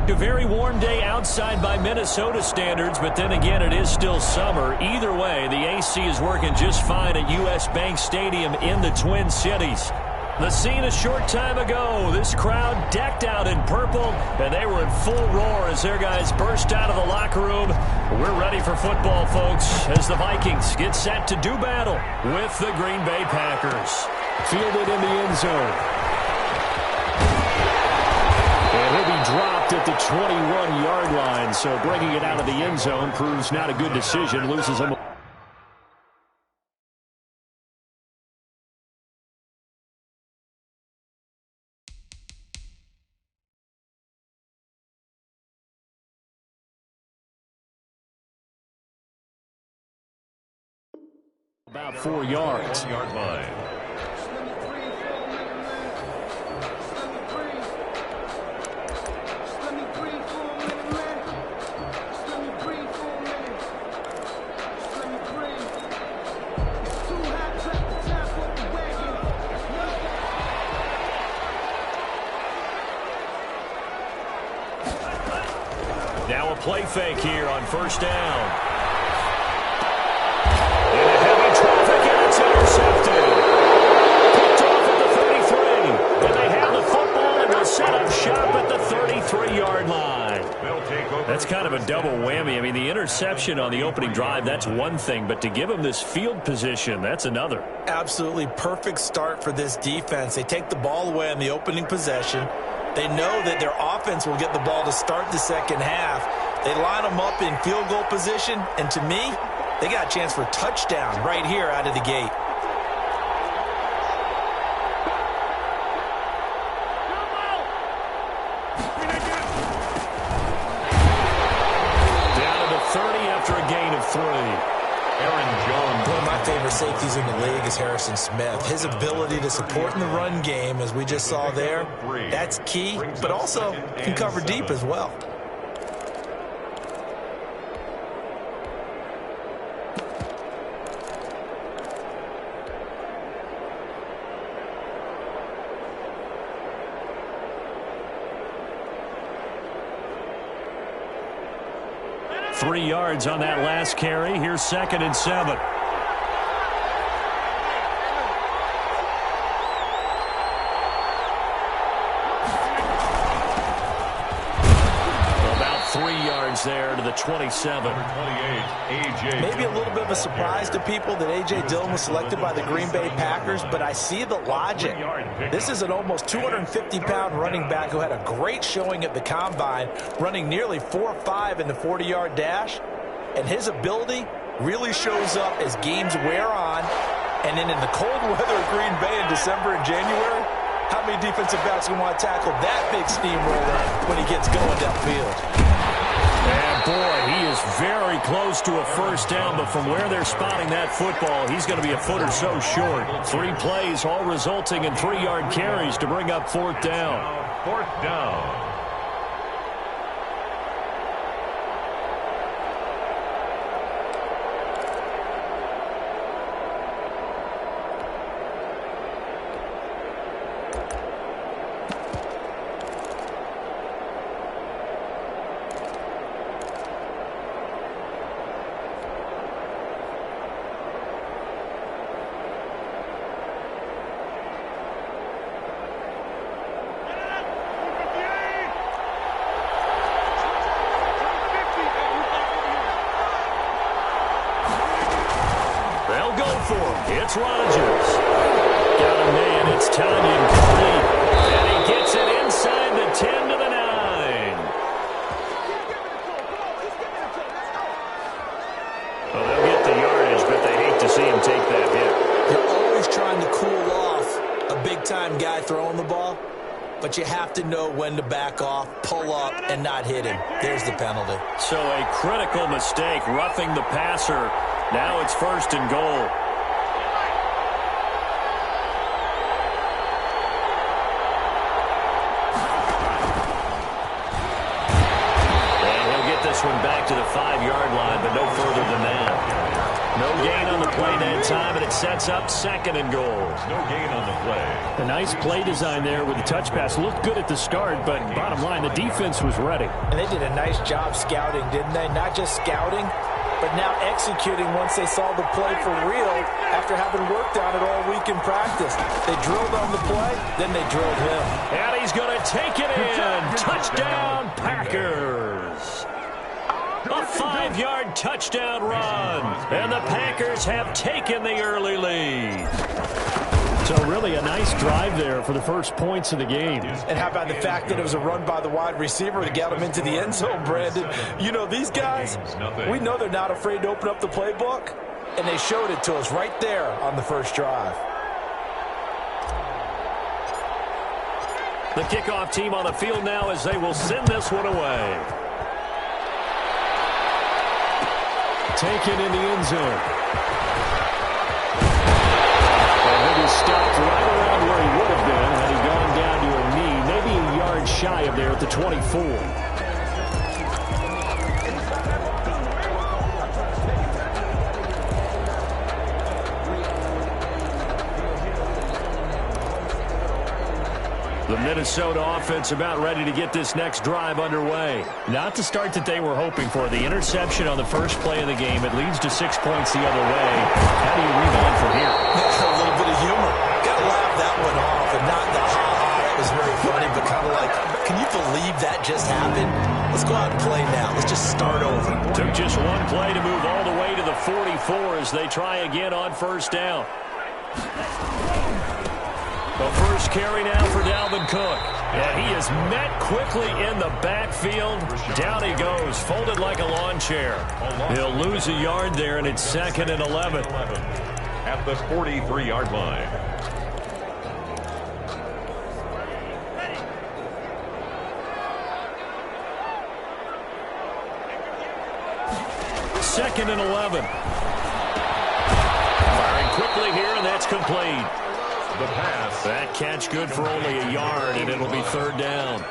A very warm day outside by Minnesota standards, but then again, it is still summer. Either way, the AC is working just fine at U.S. Bank Stadium in the Twin Cities. The scene a short time ago, this crowd decked out in purple, and they were in full roar as their guys burst out of the locker room. We're ready for football, folks, as the Vikings get set to do battle with the Green Bay Packers. Fielded in the end zone. And he'll be dropped at the 21-yard line, so bringing it out of the end zone proves not a good decision, loses him. About 4 yards. Yard line. Now a play fake here on first down. In a heavy traffic, and it's intercepted. Picked off at the 33. And they have the football and will set up shop at the 33-yard line. That's kind of a double whammy. I mean, the interception on the opening drive, that's one thing. But to give them this field position, that's another. Absolutely perfect start for this defense. They take the ball away on the opening possession. They know that their offense will get the ball to start the second half. They line them up in field goal position, and to me, they got a chance for a touchdown right here out of the gate. Down to the 30 after a gain of 3. Aaron Jones. One of my favorite safeties in the league is Harrison Smith. His ability to support in the run game, as we just saw there, that's key, but also can cover deep as well. Three yards on that last carry. Here's 2nd and 7. About 3 yards there to the 27. Maybe a little bit of a surprise to people that A.J. Dillon was selected by the Green Bay Packers, but I see the logic. This is an almost 250-pound running back who had a great showing at the Combine, running nearly 4.5 in the 40-yard dash, and his ability really shows up as games wear on. And then in the cold weather of Green Bay in December and January, how many defensive backs can want to tackle that big steamroller when he gets going downfield? And boy, he is very close to a first down, but from where they're spotting that football, he's going to be a foot or so short. 3 plays, all resulting in 3-yard carries to bring up 4th down. 4th down. It's Rodgers. Got a man. It's Tanya complete. And he gets it inside the 10 to the 9. Well, they'll get the yardage, but they hate to see him take that hit. You're always trying to cool off a big-time guy throwing the ball, but you have to know when to back off, pull up, and not hit him. There's the penalty. So a critical mistake, roughing the passer. Now it's 1st and goal. One back to the 5-yard line, but no further than that. No gain on the play that time, and it sets up 2nd and goal. No gain on the play. A nice play design there with the touch pass. Looked good at the start, but bottom line, the defense was ready. And they did a nice job scouting, didn't they? Not just scouting, but now executing once they saw the play for real after having worked on it all week in practice. They drilled on the play, then they drilled him. And he's going to take it in. Touchdown, Packers. A 5-yard touchdown run. And the Packers have taken the early lead. So really a nice drive there for the first points of the game. And how about the fact that it was a run by the wide receiver to get him into the end zone, Brandon? You know, these guys, we know they're not afraid to open up the playbook, and they showed it to us right there on the first drive. The kickoff team on the field now as they will send this one away. Taken in the end zone. And he stopped right around where he would have been had he gone down to a knee, maybe a yard shy of there at the 24. The Minnesota offense about ready to get this next drive underway. Not the start that they were hoping for. The interception on the first play of the game. It leads to 6 points the other way. How do you rebound from here? A little bit of humor. Got to laugh that one off and not the ha-ha. That was very funny, but kind of like, can you believe that just happened? Let's go out and play now. Let's just start over. Took just one play to move all the way to the 44 as they try again on first down. The first carry now for Dalvin Cook. And he is met quickly in the backfield. Down he goes, folded like a lawn chair. He'll lose a yard there, and it's 2nd and 11. At the 43-yard line. Second and 11. Firing quickly here, and that's complete. The pass. That catch good for only a yard, and it'll be 3rd down.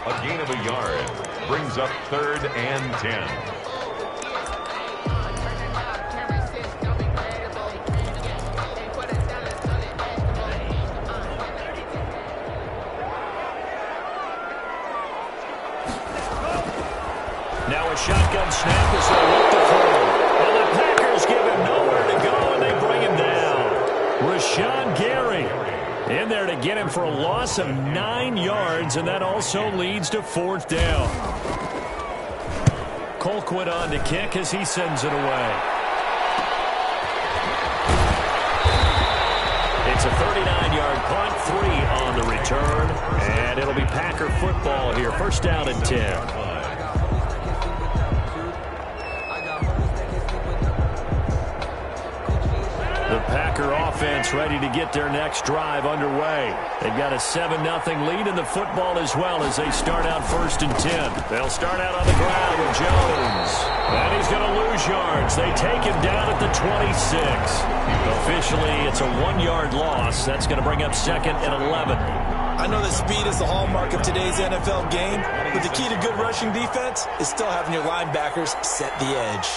A gain of a yard brings up 3rd and 10. Now a shotgun snap as they look to throw. And the Packers give him nowhere to go, and they bring him down. Rashawn Gary in there to get him for a loss of 9 yards, and that also leads to 4th down. Colquitt on to kick as he sends it away. It's a 39-yard punt, 3 on the return, and it'll be Packer football here. 1st down and 10. The Packer offense ready to get their next drive underway. They've got a 7-0 lead in the football as well as they start out 1st and 10. They'll start out on the ground with Jones. And he's going to lose yards. They take him down at the 26. Officially, it's a 1-yard loss. That's going to bring up 2nd and 11. I know that speed is the hallmark of today's NFL game, but the key to good rushing defense is still having your linebackers set the edge.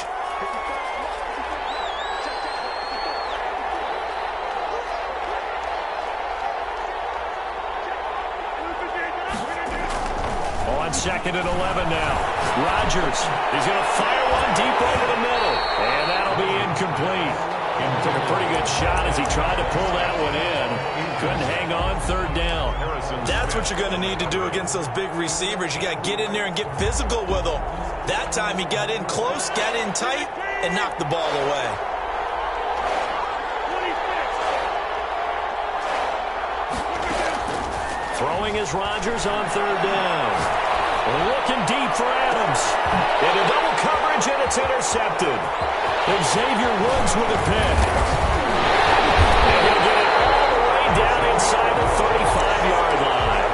On 2nd and 11 now. Rodgers is going to fire one deep over the middle. And that'll be incomplete. Took a pretty good shot as he tried to pull that one in. Couldn't hang on, 3rd down. That's what you're going to need to do against those big receivers. You got to get in there and get physical with them. That time he got in close, got in tight, and knocked the ball away. Throwing is Rodgers on 3rd down. Looking deep for Adams. Into double coverage, and it's intercepted. And Xavier Woods with a pick. And he'll get it all the way down inside the 35-yard line.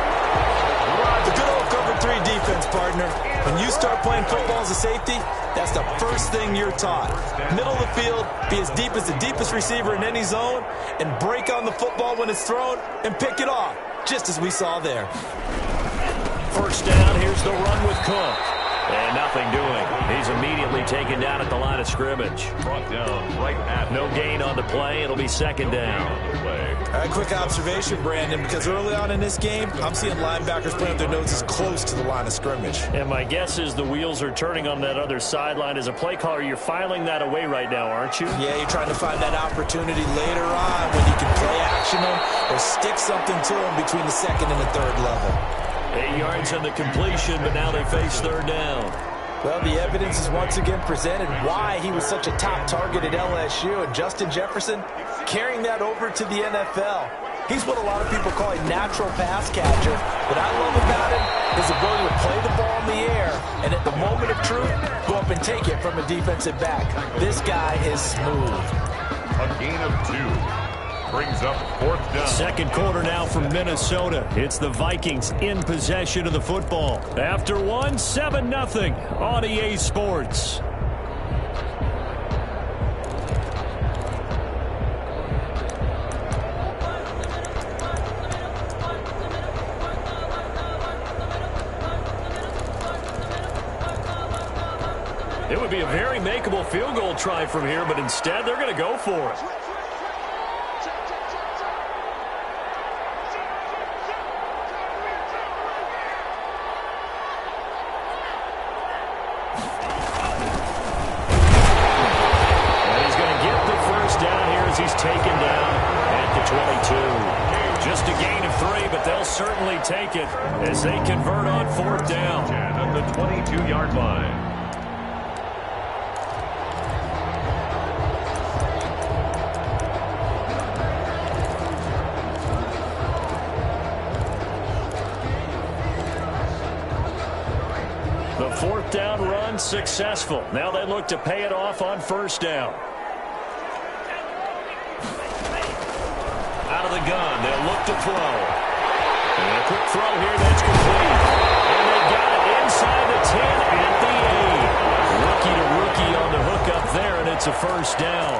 The good old cover 3 defense, partner. When you start playing football as a safety, that's the first thing you're taught. Middle of the field, be as deep as the deepest receiver in any zone, and break on the football when it's thrown, and pick it off, just as we saw there. 1st down, here's the run with Cook. And nothing doing. He's immediately taken down at the line of scrimmage. Brought down right at no gain on the play. It'll be second down. All right, quick observation, Brandon, because early on in this game, I'm seeing linebackers playing with their noses close to the line of scrimmage. And my guess is the wheels are turning on that other sideline. As a play caller, you're filing that away right now, aren't you? Yeah, you're trying to find that opportunity later on when you can play action them or stick something to them between the second and the third level. 8 yards on the completion, but now they face third down. Well, the evidence is once again presented why he was such a top target at LSU. And Justin Jefferson carrying that over to the NFL. He's what a lot of people call a natural pass catcher. What I love about him is the ability to play the ball in the air and at the moment of truth, go up and take it from a defensive back. This guy is smooth. A gain of 2. Brings up fourth down. Second quarter now from Minnesota. It's the Vikings in possession of the football. After one, 7-0 on EA Sports. It would be a very makeable field goal try from here, but instead they're going to go for it. He's taken down at the 22. Just a gain of 3, but they'll certainly take it as they convert on fourth down. At the 22-yard line. The fourth down run successful. Now they look to pay it off on first down. Out of the gun, they'll look to throw. And a quick throw here that's complete. And they got it inside the 10 at the 8. Rookie to rookie on the hook up there, and it's a first down.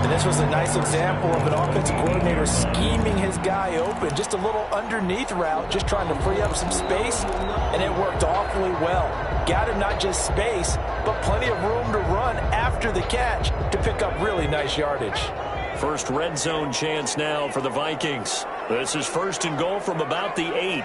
And this was a nice example of an offensive coordinator scheming his guy open. Just a little underneath route, just trying to free up some space, and it worked awfully well. Got him not just space, but plenty of room to run after the catch to pick up really nice yardage. First red zone chance now for the Vikings. This is first and goal from about the 8.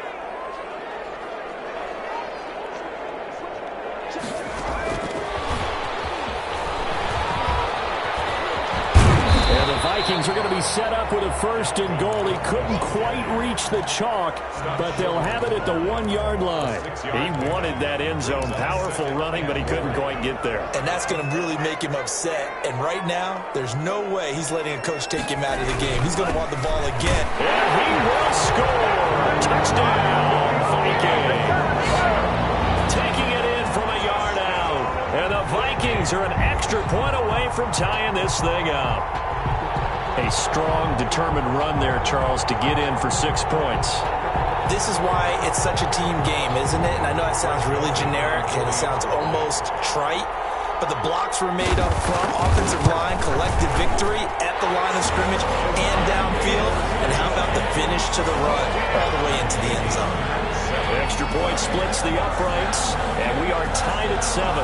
And the Vikings are going to be set up with a first and goal. He couldn't quite reach the chalk, but they'll have it at the 1-yard line. He wanted that end zone. Powerful running, but he couldn't quite get there. And that's going to really make him upset. And right now, there's no way he's letting a coach take him out of the game. He's going to want the ball again. And he will score. Touchdown, Vikings. Taking it in from a yard out. And the Vikings are an extra point away from tying this thing up. A strong, determined run there, Charles, to get in for 6 points. This is why it's such a team game, isn't it? And I know it sounds really generic and it sounds almost trite, but the blocks were made up front, offensive line, collective victory at the line of scrimmage and downfield. And how about the finish to the run all the way into the end zone? The extra point splits the uprights, and we are tied at 7.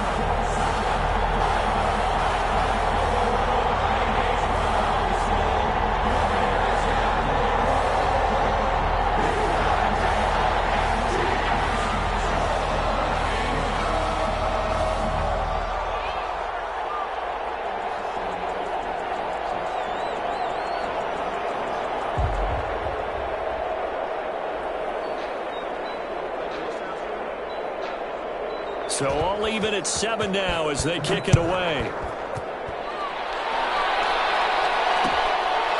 So all even at 7 now as they kick it away.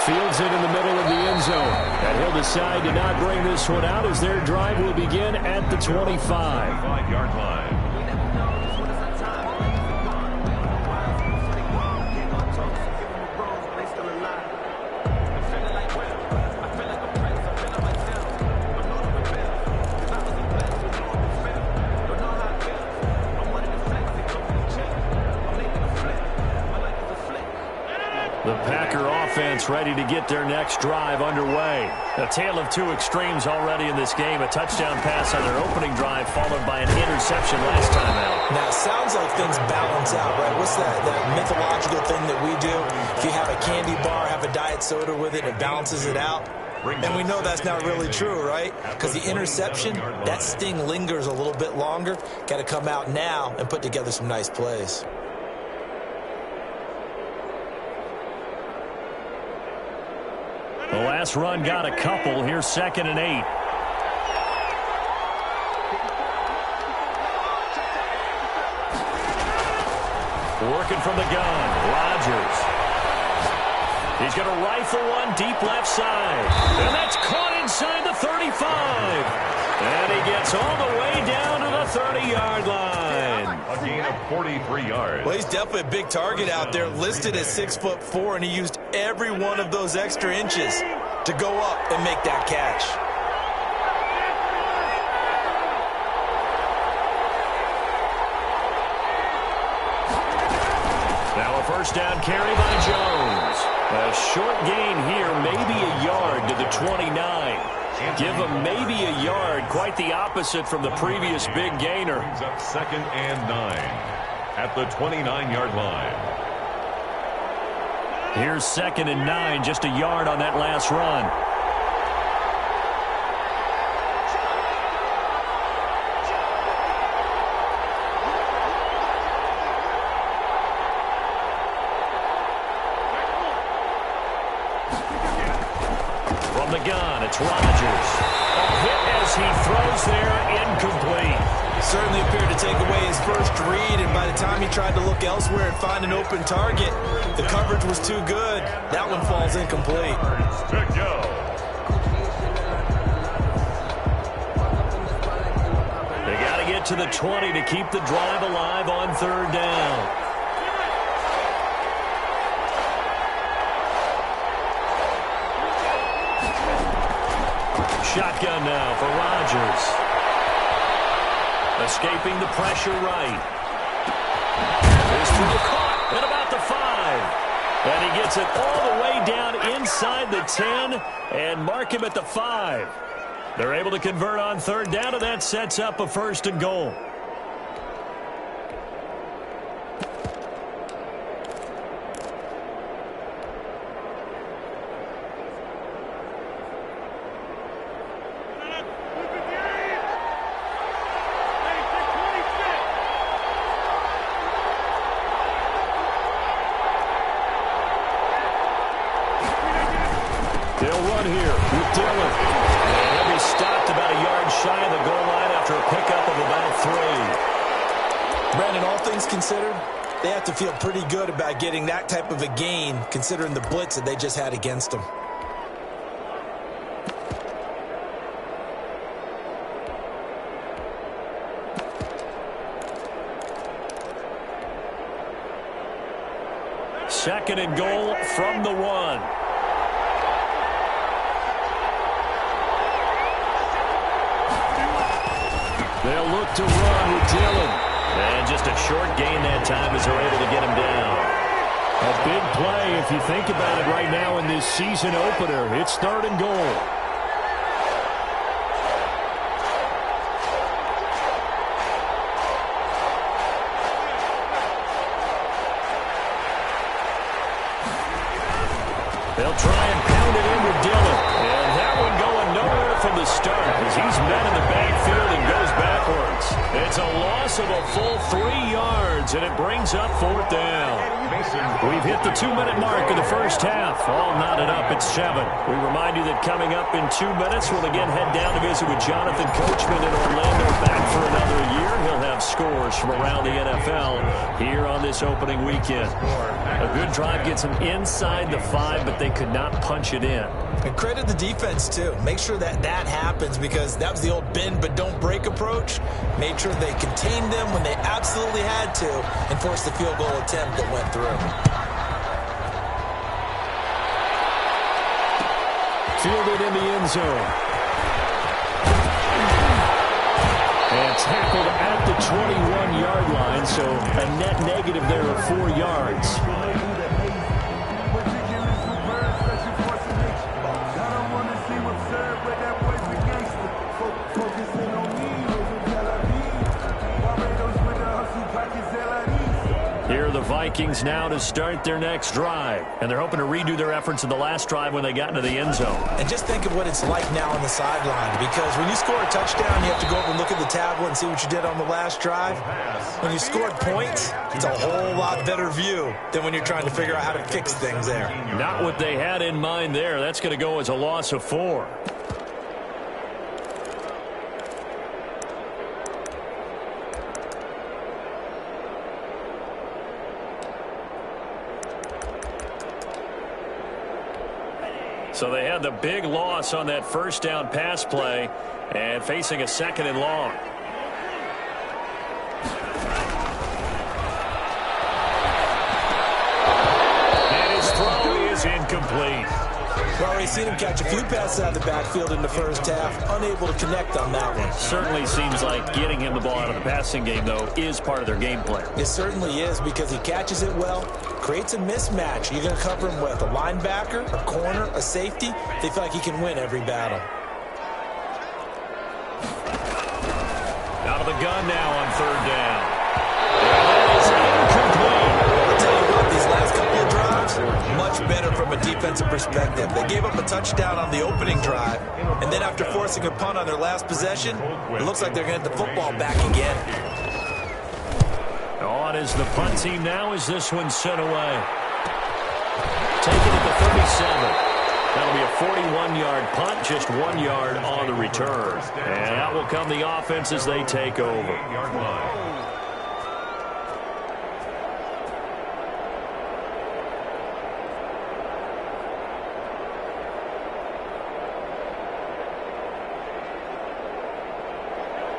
Fields it in the middle of the end zone. And he'll decide to not bring this one out as their drive will begin at the 25. 5-yard line. The Packer offense ready to get their next drive underway. A tale of two extremes already in this game. A touchdown pass on their opening drive followed by an interception last time out. Now, it sounds like things balance out, right? What's that mythological thing that we do? If you have a candy bar, have a diet soda with it, it balances it out. And we know that's not really true, right? Because the interception, that sting lingers a little bit longer. Got to come out now and put together some nice plays. The last run got a couple. Here's 2nd and 8. Working from the gun, Rodgers. He's going to rifle one deep left side. And that's caught inside the 35. And he gets all the way down to the 30-yard line. A gain of 43 yards. Well, he's definitely a big target out there, listed at 6'4", and he used every one of those extra inches to go up and make that catch. Now a first down carry by Jones. A short gain here, maybe a yard to the 29. Give him maybe a yard, quite the opposite from the previous big gainer. Brings up 2nd and 9 at the 29-yard line. Here's 2nd and 9, just a yard on that last run. From the gun, it's Rodgers. A hit as he throws there, incomplete. Certainly appeared to take away his first read, and by the time he tried to look elsewhere and find an open target, the coverage was too good. That one falls incomplete. To go. They got to get to the 20 to keep the drive alive on 3rd down. Shotgun now for Rodgers. Escaping the pressure right. This throw caught at about the 5. And he gets it all the way down inside the 10 and mark him at the 5. They're able to convert on 3rd down, and that sets up a 1st and goal. They'll run here with Dillon. And he'll be stopped about a yard shy of the goal line after a pickup of about 3. Brandon, all things considered, they have to feel pretty good about getting that type of a gain, considering the blitz that they just had against them. Second and goal from the 1. They'll look to run with Dillon. And just a short gain that time as they're able to get him down. A big play if you think about it right now in this season opener. It's 3rd and goal. They'll try and pound it in with Dillon. And that one going nowhere from the start as he's met in the backfield and goes backwards. It's a loss of a full 3 yards, and it brings up 4th down. We've hit the 2-minute mark of the first half. All knotted up at 7. We remind you that coming up in 2 minutes, we'll again head down to visit with Jonathan Coachman in Orlando, back for another year. He'll have scores from around the NFL here on this opening weekend. A good drive gets them inside the 5, but they could not punch it in. And credit the defense, too. Make sure that that happens, because that was the old bend but don't break approach. Made sure they contained them when they absolutely had to and forced the field goal attempt that went through. Fielded in the end zone. And tackled at the 21-yard line, so a net negative there of 4 yards. Vikings now to start their next drive. And they're hoping to redo their efforts in the last drive when they got into the end zone. And just think of what it's like now on the sideline, because when you score a touchdown, you have to go over and look at the tablet and see what you did on the last drive. When you scored points, it's a whole lot better view than when you're trying to figure out how to fix things there. Not what they had in mind there. That's going to go as a loss of 4. So they had the big loss on that first down pass play and facing a 2nd and long. And his throw is incomplete. Well, we've seen him catch a few passes out of the backfield in the first half, unable to connect on that one. Certainly seems like getting him the ball out of the passing game, though, is part of their game plan. It certainly is, because he catches it well, creates a mismatch. You're going to cover him with a linebacker, a corner, a safety. They feel like he can win every battle. Out of the gun now on 3rd down. And that is incomplete. I'll tell you what, these last couple of drives, much better from a defensive perspective. They gave up a touchdown on the opening drive, and then after forcing a punt on their last possession, it looks like they're going to get the football back again. On is the punt team now as this one sent away. Taken at the 37. That'll be a 41-yard punt, just 1 yard on the return. And out will come the offense as they take over.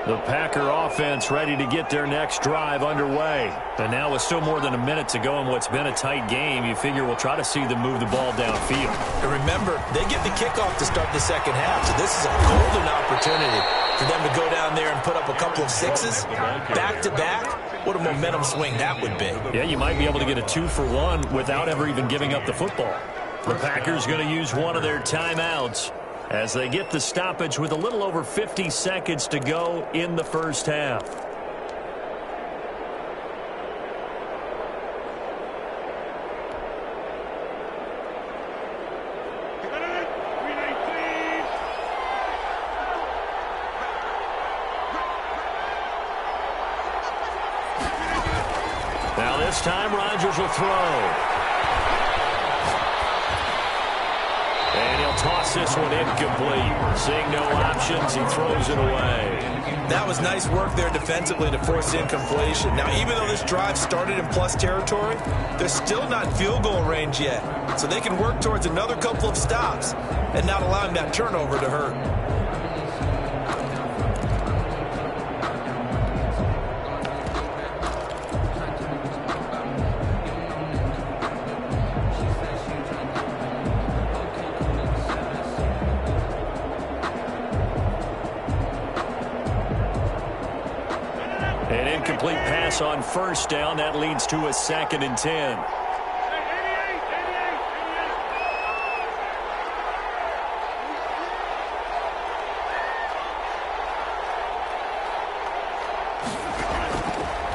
The Packer offense ready to get their next drive underway. And now with still more than a minute to go in what's been a tight game, you figure we'll try to see them move the ball downfield. And remember, they get the kickoff to start the second half, so this is a golden opportunity for them to go down there and put up a couple of sixes back-to-back. What a momentum swing that would be. Yeah, you might be able to get a 2-for-1 without ever even giving up the football. The Packers going to use one of their timeouts as they get the stoppage with a little over 50 seconds to go in the first half. Now this time Rodgers will throw. And he'll toss this one incomplete. Seeing no options, he throws it away. That was nice work there defensively to force incompletion. Now, even though this drive started in plus territory, they're still not in field goal range yet. So they can work towards another couple of stops and not allowing that turnover to hurt. An incomplete pass on first down. That leads to a 2nd and 10.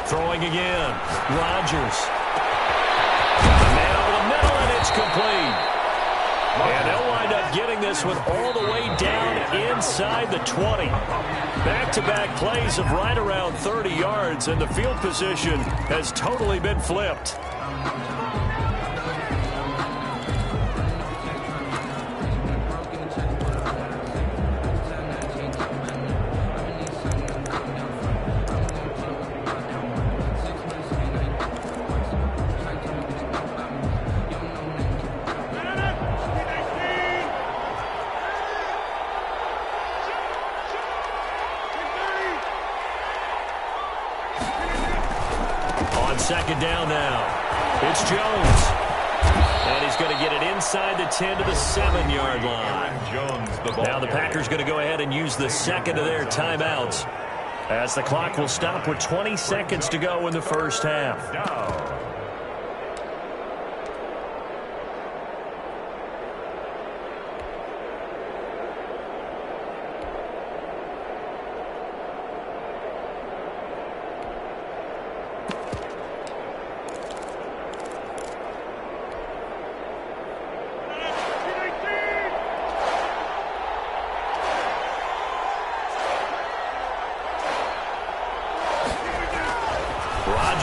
Throwing again. Rodgers. Man over the middle, and it's complete. And they'll wind up getting this one all the way down inside the 20. Back-to-back plays of right around 30 yards, and the field position has totally been flipped. Second down now. It's Jones. And he's going to get it inside the 10 to the 7-yard line. Now the Packers going to go ahead and use the second of their timeouts as the clock will stop with 20 seconds to go in the first half.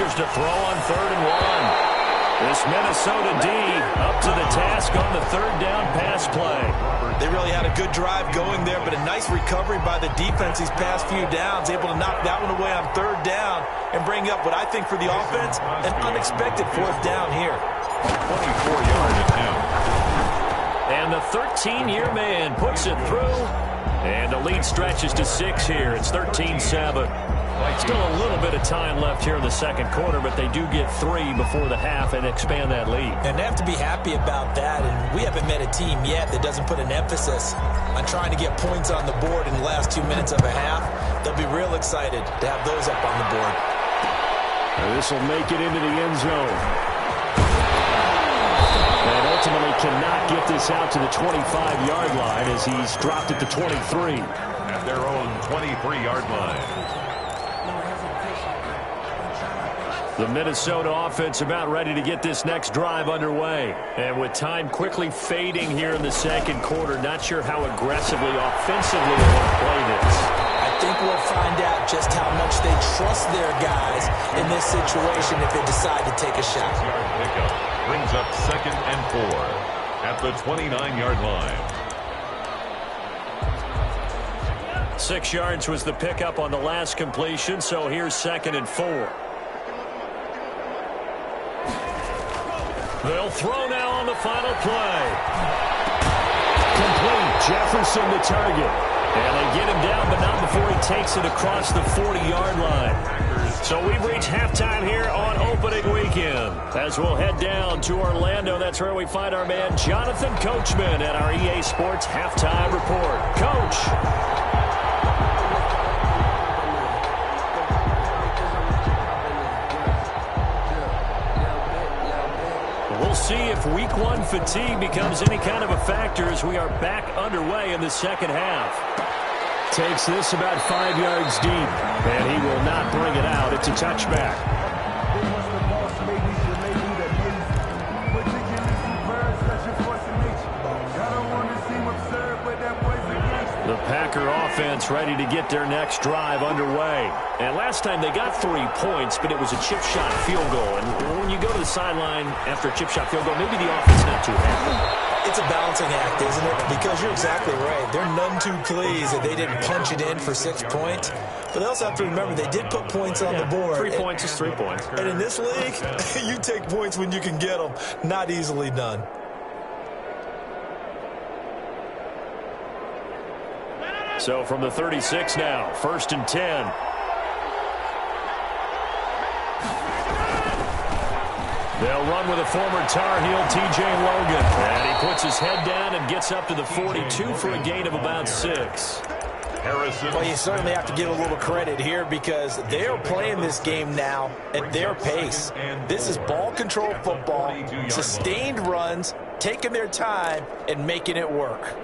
Rodgers to throw on 3rd and 1. This Minnesota D up to the task on the 3rd down pass play. They really had a good drive going there, but a nice recovery by the defense these past few downs, able to knock that one away on 3rd down and bring up what I think for the offense, an unexpected 4th down here. 24-yard attempt. And the 13-year man puts it through, and the lead stretches to 6 here. It's 13-7. Still a little bit of time left here in the second quarter, but they do get 3 before the half and expand that lead. And they have to be happy about that, and we haven't met a team yet that doesn't put an emphasis on trying to get points on the board in the last 2 minutes of a half. They'll be real excited to have those up on the board. This will make it into the end zone. And ultimately cannot get this out to the 25-yard line as he's dropped it to 23. At their own 23-yard line. The Minnesota offense about ready to get this next drive underway. And with time quickly fading here in the second quarter, not sure how aggressively, offensively they want to play this. I think we'll find out just how much they trust their guys in this situation if they decide to take a shot. 6-yard pickup brings up 2nd and 4 at the 29-yard line. 6 yards was the pickup on the last completion, so here's 2nd and 4. They'll throw now on the final play. Complete. Jefferson the target. And they get him down, but not before he takes it across the 40-yard line. So we've reached halftime here on opening weekend. As we'll head down to Orlando, that's where we find our man Jonathan Coachman at our EA Sports Halftime Report. Coach. We'll see if week 1 fatigue becomes any kind of a factor as we are back underway in the second half. Takes this about 5 yards deep, and he will not bring it out. It's a touchback. The Packer offense ready to get their next drive underway. And last time they got 3 points, but it was a chip shot field goal. And when you go to the sideline after a chip shot field goal, maybe the offense not too happy. It's a balancing act, isn't it? Because you're exactly right. They're none too pleased that they didn't punch it in for 6 points. But they also have to remember they did put points on the board. 3 points is 3 points. And in this league, you take points when you can get them. Not easily done. So from the 36 now, 1st and 10. They'll run with a former Tar Heel, T.J. Logan. And he puts his head down and gets up to the 42 for a gain of about 6. Harrison. Well, you certainly have to give a little credit here because they are playing this game now at their pace. This is ball control football, sustained runs, taking their time, and making it work.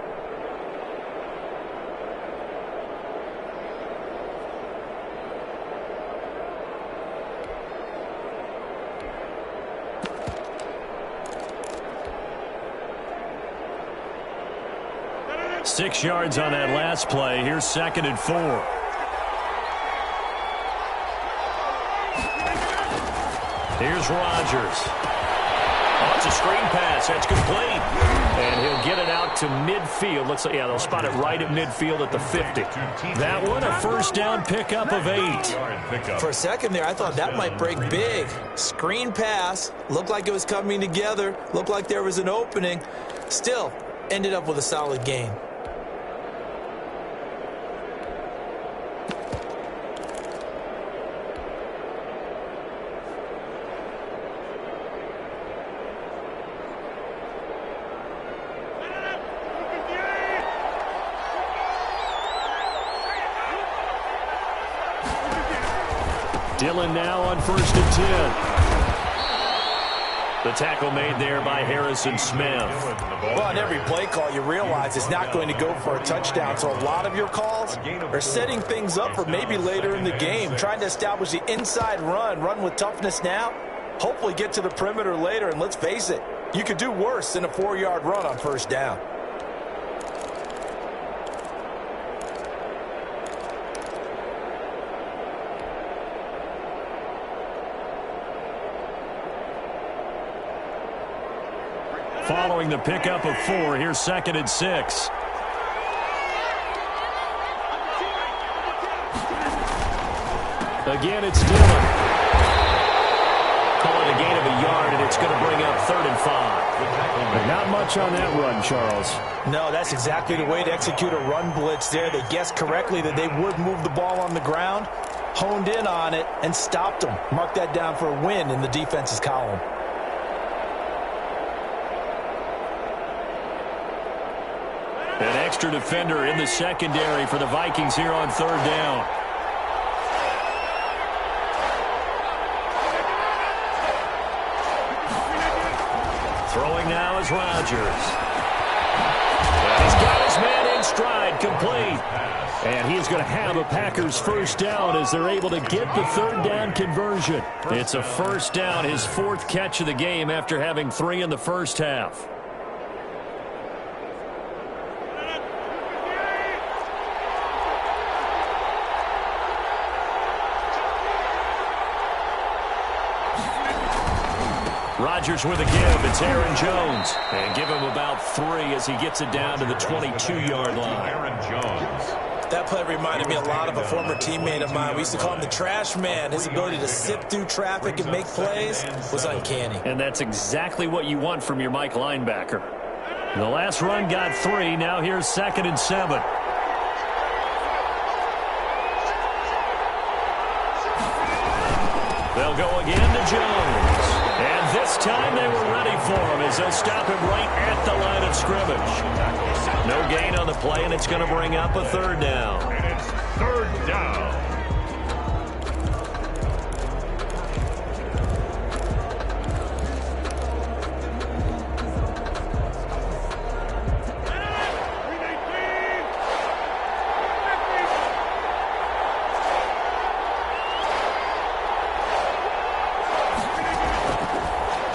Six yards on that last play. Here's 2nd and 4. Here's Rodgers. Oh, it's a screen pass. That's complete. And he'll get it out to midfield. Looks like, yeah, they'll spot it right at midfield at the 50. That one, a 1st down pickup of 8. For a second there, I thought that might break big. Screen pass. Looked like it was coming together. Looked like there was an opening. Still, ended up with a solid gain. Dillon now on 1st and 10. The tackle made there by Harrison Smith. Well, on every play call, you realize it's not going to go for a touchdown. So a lot of your calls are setting things up for maybe later in the game, trying to establish the inside run with toughness now, hopefully get to the perimeter later. And let's face it, you could do worse than a 4-yard run on 1st down. following the pickup of 4. Here's 2nd and 6. Again, it's Dillon. Call it a gain of a yard, and it's going to bring up 3rd and 5. But not much on that run, Charles. No, that's exactly the way to execute a run blitz there. They guessed correctly that they would move the ball on the ground, honed in on it, and stopped them. Mark that down for a win in the defense's column. An extra defender in the secondary for the Vikings here on 3rd down. Throwing now is Rodgers. He's got his man in stride, complete. And he's going to have a Packers 1st down as they're able to get the 3rd down conversion. It's a 1st down, his 4th catch of the game after having 3 in the first half. Rodgers with a give. It's Aaron Jones. And give him about 3 as he gets it down to the 22-yard line. Aaron Jones. That play reminded me a lot of a former teammate of mine. We used to call him the trash man. His ability to sift through traffic and make plays was uncanny. And that's exactly what you want from your Mike linebacker. The last run got 3. Now here's 2nd and 7. They'll go again to Jones. And this time they were ready for him as they'll stop him right at the line of scrimmage. No gain on the play, and it's going to bring up a 3rd down. And it's 3rd down.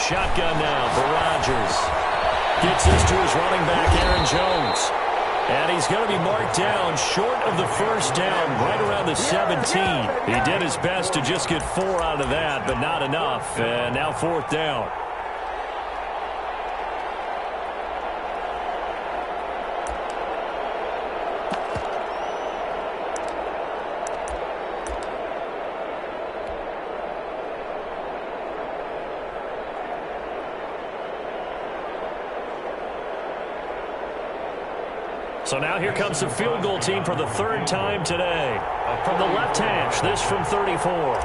Shotgun now for Rodgers. Gets this to his running back, Aaron Jones. And he's going to be marked down short of the 1st down, right around the 17. He did his best to just get 4 out of that, but not enough. And now 4th down. So now here comes the field goal team for the 3rd time today. From the left hash, this from 34.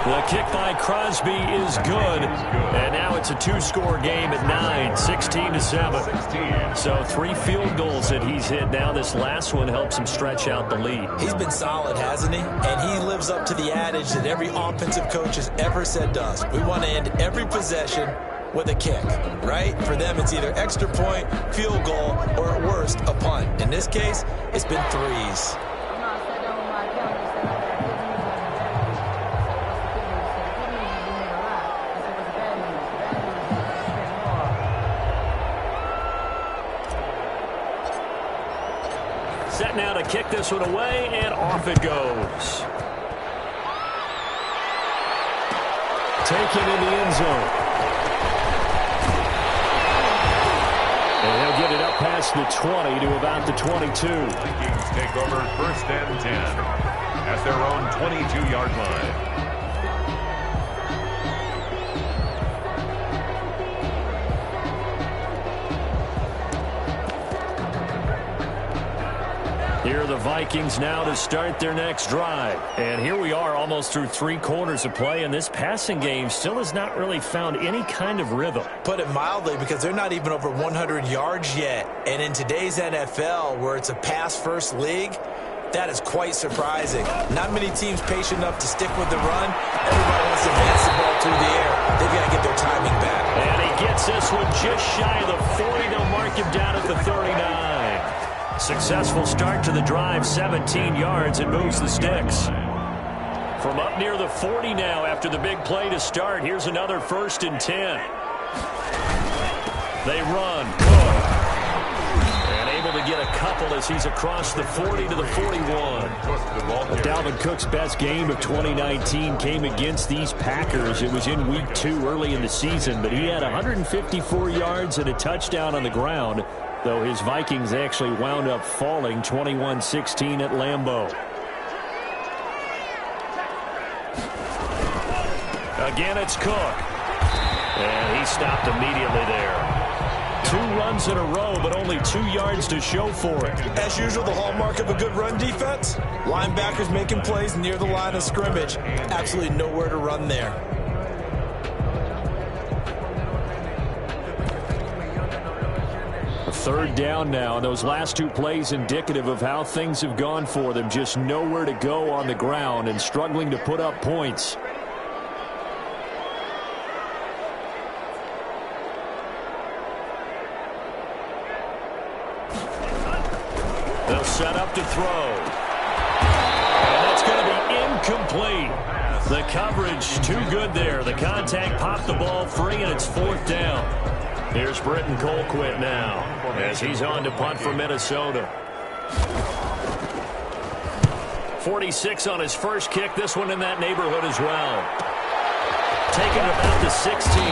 The kick by Crosby is good. And now it's a 2-score game at 9, 16-7. So 3 field goals that he's hit now. This last one helps him stretch out the lead. He's been solid, hasn't he? And he lives up to the adage that every offensive coach has ever said to us. We want to end every possession with a kick, right? For them, it's either extra point, field goal, or at worst, a punt. In this case, it's been 3s. Set now to kick this one away, and off it goes. Taken in the end zone. And he'll get it up past the 20 to about the 22. Vikings take over 1st and 10 at their own 22-yard line. Here are the Vikings now to start their next drive. And here we are almost through 3 quarters of play, and this passing game still has not really found any kind of rhythm. Put it mildly, because they're not even over 100 yards yet. And in today's NFL, where it's a pass-first league, that is quite surprising. Not many teams patient enough to stick with the run. Everybody wants to advance the ball through the air. They've got to get their timing back. And he gets this one just shy of the 40. They'll mark him down at the 39. Successful start to the drive, 17 yards, and moves the sticks. From up near the 40 now after the big play to start, here's another 1st and 10. They run. Cook. And able to get a couple as he's across the 40 to the 41. Dalvin Cook's best game of 2019 came against these Packers. It was in Week 2 early in the season, but he had 154 yards and a touchdown on the ground, though his Vikings actually wound up falling 21-16 at Lambeau. Again, it's Cook. And he stopped immediately there. 2 runs in a row, but only 2 yards to show for it. As usual, the hallmark of a good run defense, linebackers making plays near the line of scrimmage. Absolutely nowhere to run there. A 3rd down now, and those last 2 plays indicative of how things have gone for them. Just nowhere to go on the ground and struggling to put up points. They'll set up to throw. And that's going to be incomplete. The coverage too good there. The contact popped the ball free, and it's 4th down. Here's Britton Colquitt now as he's on to punt for Minnesota. 46 on his first kick. This one in that neighborhood as well. Taking it about the 16.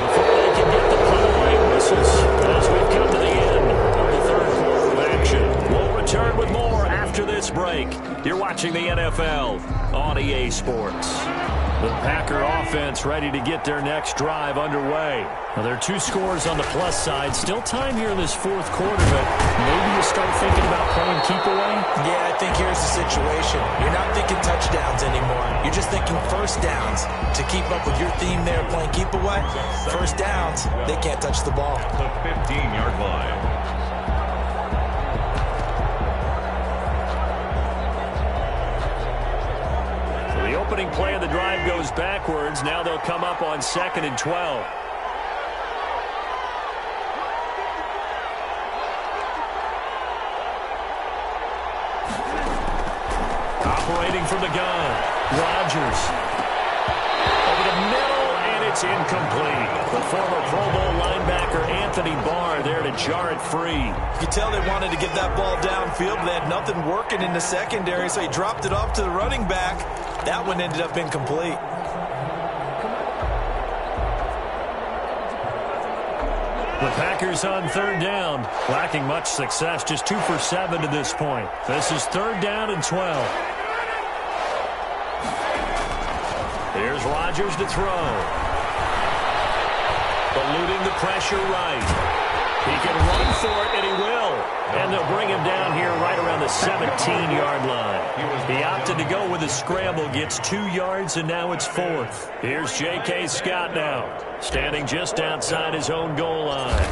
Before they can get the punt away whistles as we've come to the end of the 3rd quarter of action. We'll return with more after this break. You're watching the NFL on EA Sports. The Packer offense ready to get their next drive underway. Now, there are 2 scores on the plus side. Still time here in this 4th quarter, but maybe you start thinking about playing keep away? Yeah, I think here's the situation. You're not thinking touchdowns anymore. You're just thinking first downs. To keep up with your theme there, playing keep away, first downs, they can't touch the ball. The 15-yard line. The opening play of the drive goes backwards. Now they'll come up on 2nd and 12. Operating from the gun, Rodgers. Over the middle, and it's incomplete. The former Pro Bowl linebacker Anthony Barr there to jar it free. You could tell they wanted to get that ball downfield, but they had nothing working in the secondary, so he dropped it off to the running back. That one ended up incomplete. The Packers on 3rd down, lacking much success, just 2 for 7 to this point. This is 3rd down and 12. Here's Rodgers to throw. Eluding the pressure right. He can run for it, and he will. And they'll bring him down here right around the 17-yard line. He opted to go with a scramble, gets 2 yards, and now it's 4th. Here's J.K. Scott now, standing just outside his own goal line.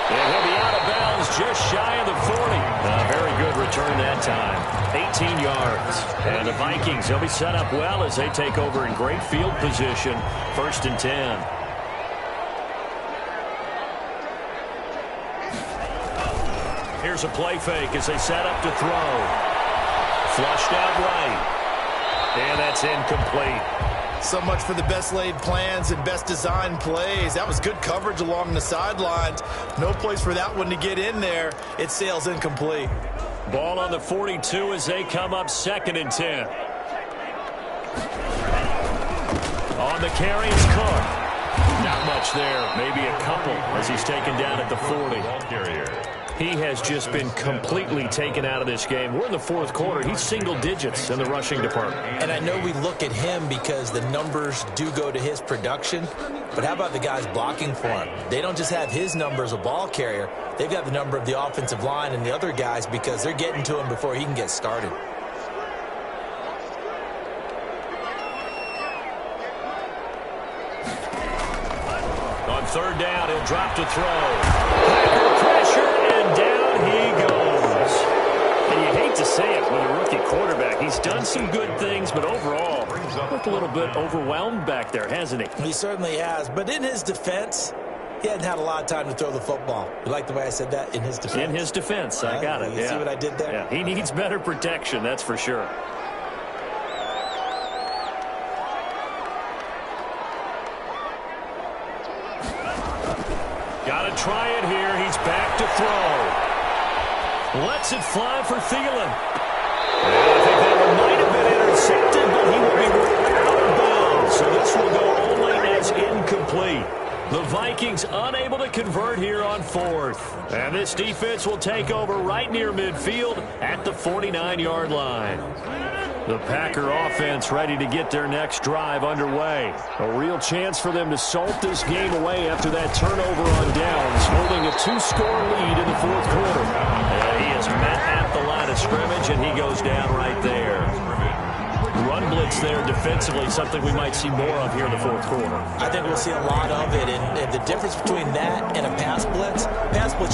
And he'll be out of bounds just shy of the 40. A very good return that time. 18 yards. And the Vikings, they'll be set up well as they take over in great field position. 1st and 10. Here's a play fake as they set up to throw. Flushed out right. And that's incomplete. So much for the best laid plans and best designed plays. That was good coverage along the sidelines. No place for that one to get in there. It sails incomplete. Ball on the 42 as they come up 2nd and 10. On the carry is Cook. Not much there. Maybe a couple as he's taken down at the 40. He has just been completely taken out of this game. We're in the 4th quarter. He's single digits in the rushing department. And I know we look at him because the numbers do go to his production. But how about the guys blocking for him? They don't just have his number as a ball carrier. They've got the number of the offensive line and the other guys because they're getting to him before he can get started. On 3rd down, he'll drop to throw. Packer pressure, and down he goes. And you hate to say it with a rookie quarterback. He's done some good things, but overall, looked a little bit overwhelmed back there, hasn't he? He certainly has. But in his defense, he hadn't had a lot of time to throw the football. You like the way I said that? In his defense? In his defense. I got it. You see what I did there? Yeah, he needs better protection, that's for sure. Got to try it here. He's back to throw. Lets it fly for Thielen. And I think that one might have been intercepted, but he will be ruled out of bounds. So this will go only as incomplete. The Vikings unable to convert here on fourth. And this defense will take over right near midfield at the 49-yard line. The Packer offense ready to get their next drive underway. A real chance for them to salt this game away after that turnover on downs, holding a 2-score lead in the fourth quarter. And he is met at the line of scrimmage, and he goes down right there. Run blitz there defensively, something we might see more of here in the fourth quarter. I think we'll see a lot of it, and the difference between that and a pass blitz,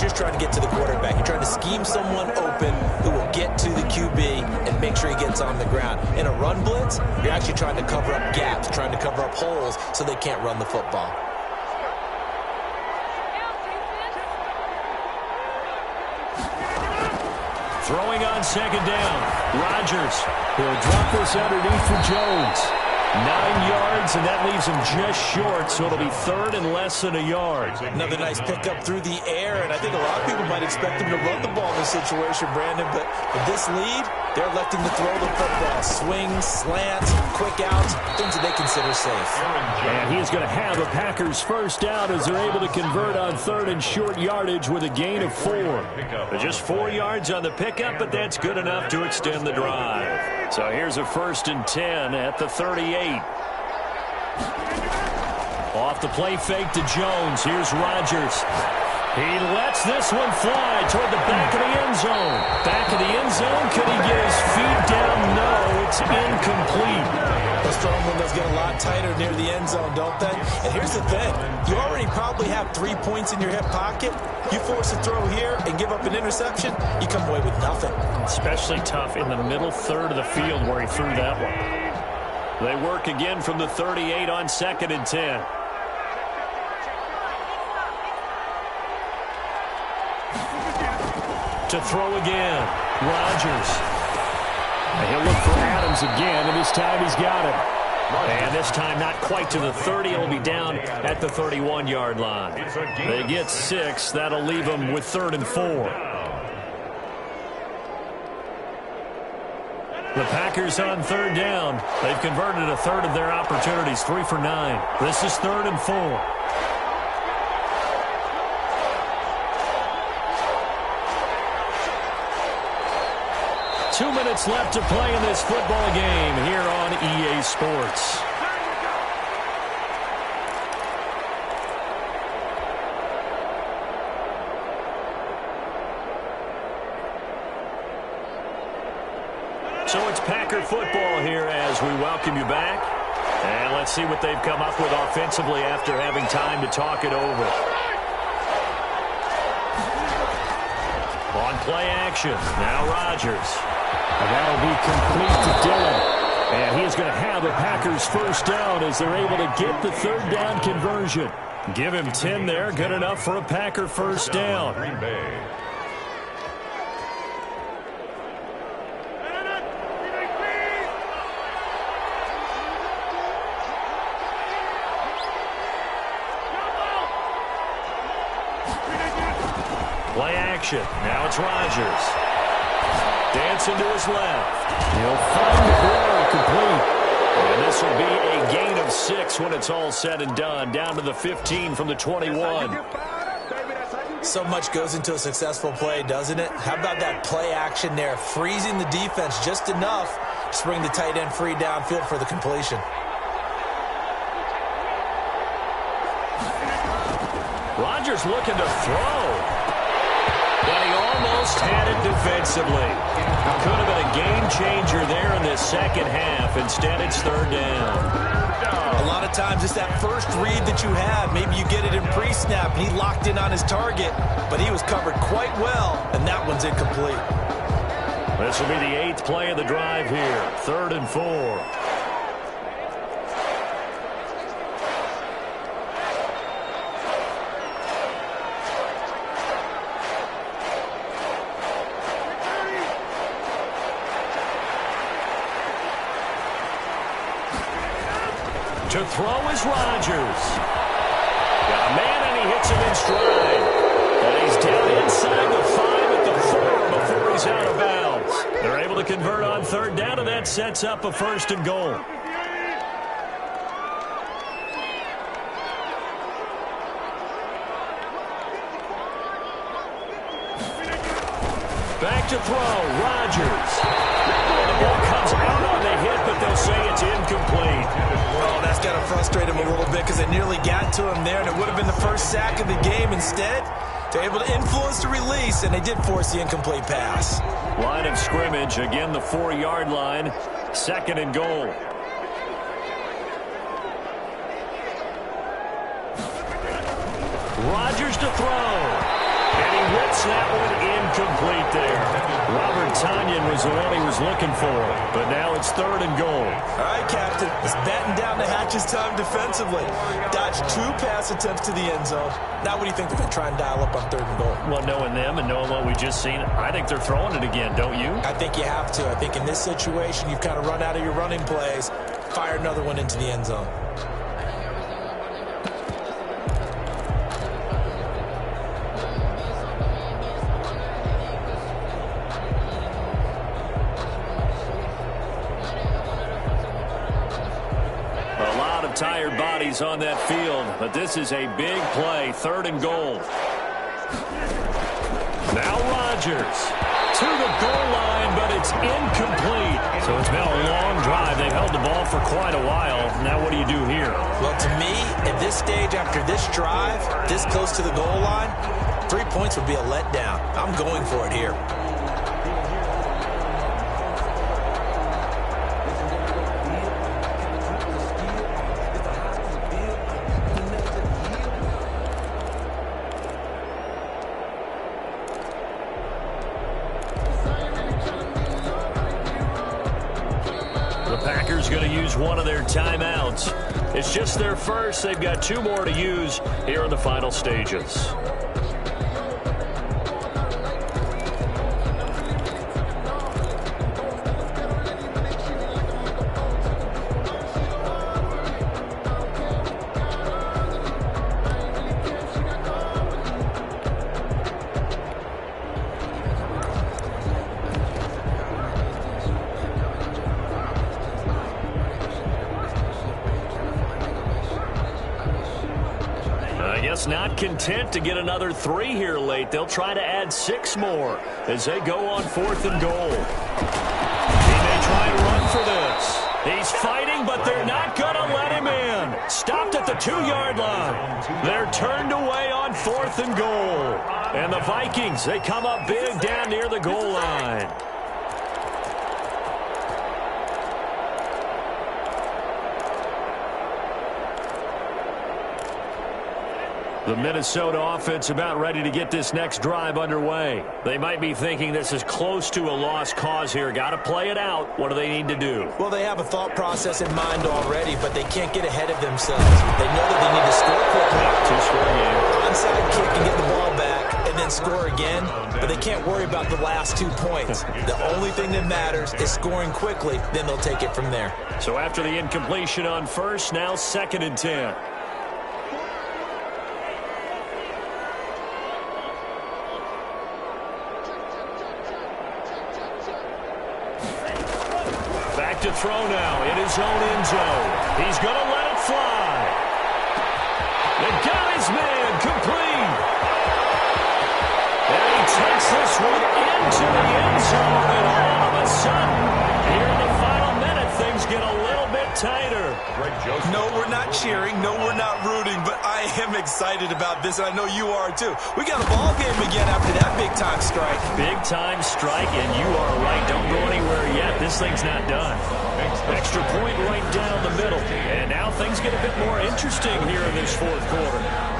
you're trying to get to the quarterback. You're trying to scheme someone open who will get to the QB and make sure he gets on the ground. In a run blitz, you're actually trying to cover up gaps, trying to cover up holes so they can't run the football. Throwing on second down. Rodgers. He'll drop this underneath for Jones. 9 yards, and that leaves him just short, so it'll be third and less than a yard. Another nice pickup through the air, and I think a lot of people might expect him to run the ball in this situation, Brandon, but with this lead, they're electing to throw the football. Swings, slants, quick outs, things that they consider safe. And he is going to have a Packers first down as they're able to convert on third and short yardage with a gain of 4. Just 4 yards on the pickup, but that's good enough to extend the drive. So here's a 1st and 10 at the 38. Off the play fake to Jones. Here's Rodgers. He lets this one fly toward the back of the end zone. Back of the end zone. Could he get his feet down? No, it's incomplete. Those throwing windows get a lot tighter near the end zone, don't they? And here's the thing. You already probably have 3 points in your hip pocket. You force a throw here and give up an interception, you come away with nothing. Especially tough in the middle third of the field where he threw that one. They work again from the 38 on 2nd and 10. To throw again. Rodgers. And he'll look for Adams again, and this time he's got him. And this time not quite to the 30. He'll be down at the 31-yard line. They get 6. That'll leave them with 3rd and 4. The Packers on 3rd down. They've converted a third of their opportunities, 3 for 9. This is 3rd and 4. 2 minutes left to play in this football game here on EA Sports. So it's Packer football here as we welcome you back. And let's see what they've come up with offensively after having time to talk it over. On play action, now Rodgers. And that'll be complete to Dillon. And he is going to have a Packers first down as they're able to get the 3rd down conversion. Give him 10 there, good enough for a Packer first down. Greenbay. Play action. Now it's Rodgers. Dancing to his left. He'll find the ball complete. And this will be a gain of 6 when it's all said and done. Down to the 15 from the 21. So much goes into a successful play, doesn't it? How about that play action there? Freezing the defense just enough to bring the tight end free downfield for the completion. Rodgers looking to throw. But he almost had it defensively. Could have been a game changer there in this second half. Instead, it's 3rd down. A lot of times it's that first read that you have. Maybe you get it in pre-snap, and he locked in on his target, but he was covered quite well, and that one's incomplete. This will be the 8th play of the drive here. 3rd and 4. To throw is Rodgers. Got a man, and he hits him in stride. that sets up a 1st and goal. Back to throw, Rodgers. The ball comes out on the hit, but they'll say it's incomplete. Oh, that's got to frustrate him a little bit because they nearly got to him there, and it would have been the first sack of the game. Instead, they're able to influence the release, and they did force the incomplete pass. Line of scrimmage, again the 4-yard line, 2nd and goal. Rodgers to throw. And he whips that one incomplete there. Robert Tonyan was the one he was looking for, but now it's 3rd and goal. All right, Captain, it's batten down the hatches time defensively. Dodged 2 pass attempts to the end zone. Now what do you think they're going to try and dial up on 3rd and goal? Well, knowing them and knowing what we just seen, I think they're throwing it again, don't you? I think you have to. I think in this situation, you've kind of run out of your running plays. Fire another one into the end zone. Tired bodies on that field, but this is a big play. 3rd and goal. Now Rodgers to the goal line, but it's incomplete. So it's been a long drive. They've held the ball for quite a while. Now what do you do here? Well, to me, at this stage, after this drive, this close to the goal line, 3 points would be a letdown. I'm going for it here. Going to use one of their timeouts. It's just their first. They've got 2 more to use here in the final stages. Not content to get another 3 here late. They'll try to add 6 more as they go on 4th and goal. He may try and run for this. He's fighting, but they're not going to let him in. Stopped at the 2-yard line. They're turned away on 4th and goal. And the Vikings, they come up big down near the goal line. The Minnesota offense about ready to get this next drive underway. They might be thinking this is close to a lost cause here. Got to play it out. What do they need to do? Well, they have a thought process in mind already, but they can't get ahead of themselves. They know that they need to score quickly. 2-score game. Onside kick and get the ball back and then score again, but they can't worry about the last 2 points. The only thing that matters is scoring quickly, then they'll take it from there. So after the incompletion on 1st, now 2nd and 10. To throw now in his own end zone. He's going to let it fly. They got his man complete. And he takes this one into the end zone. And all of a sudden, here in the final minute, things get a little bit tighter. No, we're not cheering. No, we're not rooting. But I am excited about this, and I know you are too. We got a ball game again after that big-time strike. Big-time strike, and you are right. Don't go anywhere yet. This thing's not done. Extra point right down the middle. And now things get a bit more interesting here in this 4th quarter.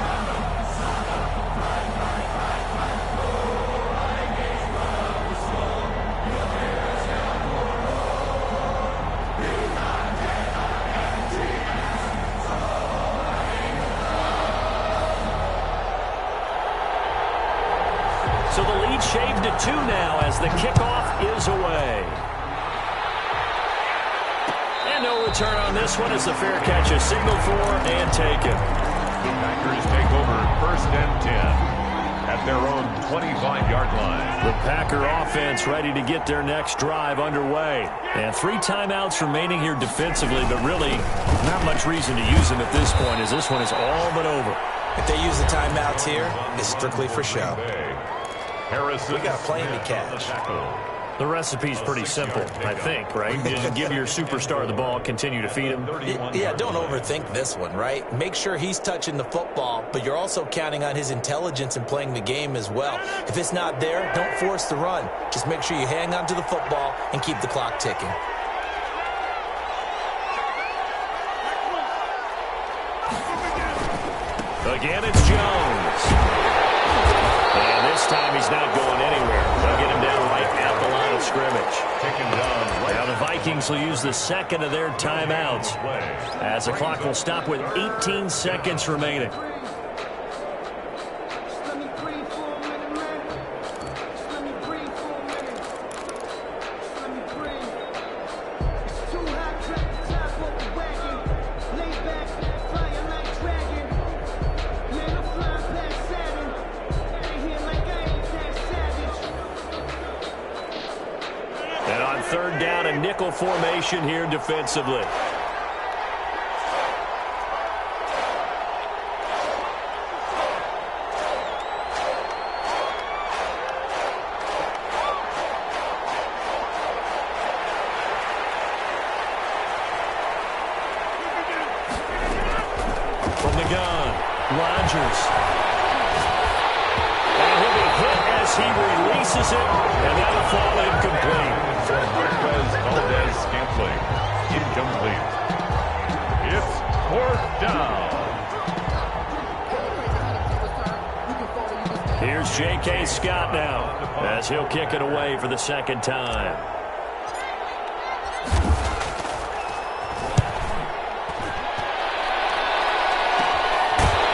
So the lead shaved to 2 now as the kickoff is away. And no return on this one as the fair catch is signaled for and taken. The Packers take over 1st and 10 at their own 25-yard line. The Packer offense ready to get their next drive underway. And 3 timeouts remaining here defensively, but really not much reason to use them at this point, as this one is all but over. If they use the timeouts here, it's strictly for show. We got a plane to catch. The recipe's pretty simple, I think, right? You just give your superstar the ball, continue to feed him. Yeah, don't overthink this one, right? Make sure he's touching the football, but you're also counting on his intelligence in playing the game as well. If it's not there, don't force the run. Just make sure you hang on to the football and keep the clock ticking. Again, it's Jones. And this time he's not going anywhere. They'll get him down right at the line of scrimmage. Now the Vikings will use the second of their timeouts, as the clock will stop with 18 seconds remaining. Third down, a nickel formation here defensively. From the gun, Rodgers. And he'll be hit as he releases it, and that'll fall incomplete. Scantling, incomplete. It's 4th down. Here's J.K. Scott now, as he'll kick it away for the second time.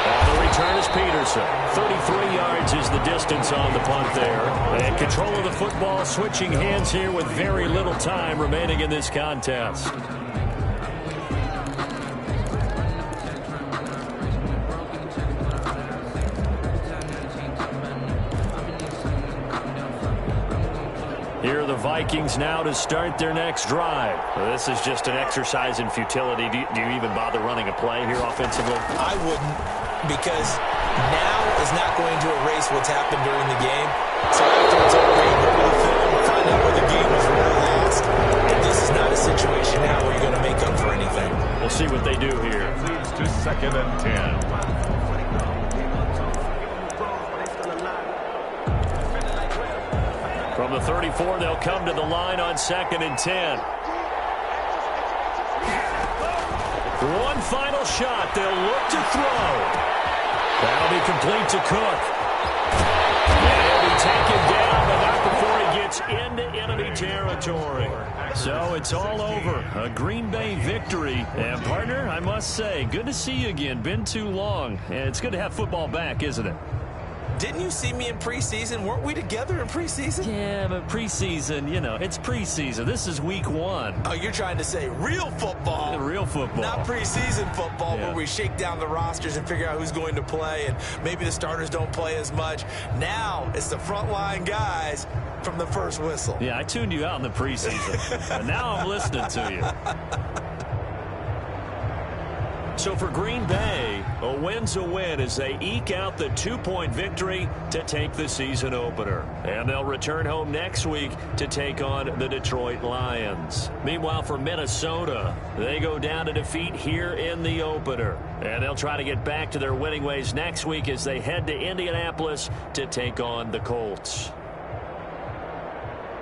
And the return is Peterson. 33 yards is the distance on the punt there. And control of the football, switching hands here with very little time remaining in this contest. Here are the Vikings now to start their next drive. Well, this is just an exercise in futility. Do you even bother running a play here offensively? I wouldn't, because now is not going to erase what's happened during the game. So after it's over, you go to the film, find out where the game was really lost. And this is not a situation now where you're going to make up for anything. We'll see what they do here. Moves to 2nd and 10. From the 34, they'll come to the line on 2nd and 10. One final shot. They'll look to throw. That'll be complete to Cook. And he'll be taken down, but not before he gets into enemy territory. So it's all over. A Green Bay victory. And, partner, I must say, good to see you again. Been too long. And it's good to have football back, isn't it? Didn't you see me in preseason? Weren't we together in preseason? Yeah, but preseason, you know, it's preseason. This is week 1. Oh, you're trying to say real football. Real football. Not preseason football, yeah, where we shake down the rosters and figure out who's going to play, and maybe the starters don't play as much. Now it's the frontline guys from the first whistle. Yeah, I tuned you out in the preseason. And now I'm listening to you. So for Green Bay, a win's a win as they eke out the 2-point victory to take the season opener. And they'll return home next week to take on the Detroit Lions. Meanwhile, for Minnesota, they go down to defeat here in the opener. And they'll try to get back to their winning ways next week as they head to Indianapolis to take on the Colts.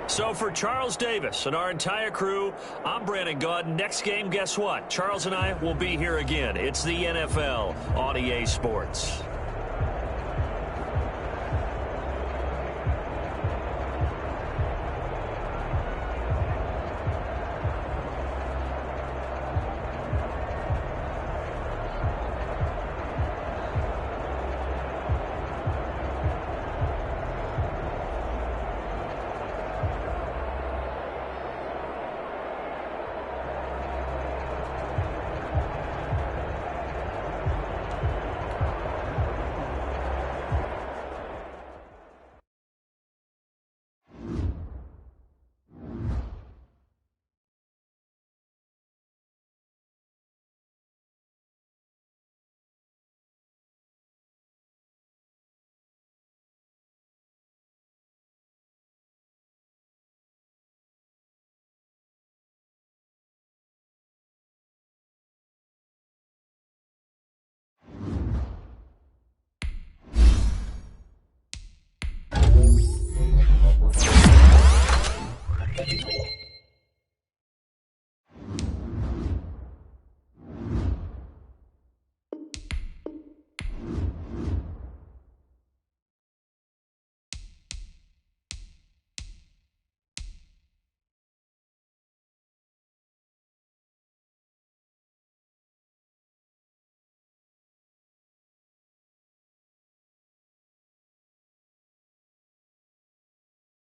So for Charles Davis and our entire crew, I'm Brandon Gaudin. Next game, guess what? Charles and I will be here again. It's the NFL on EA Sports.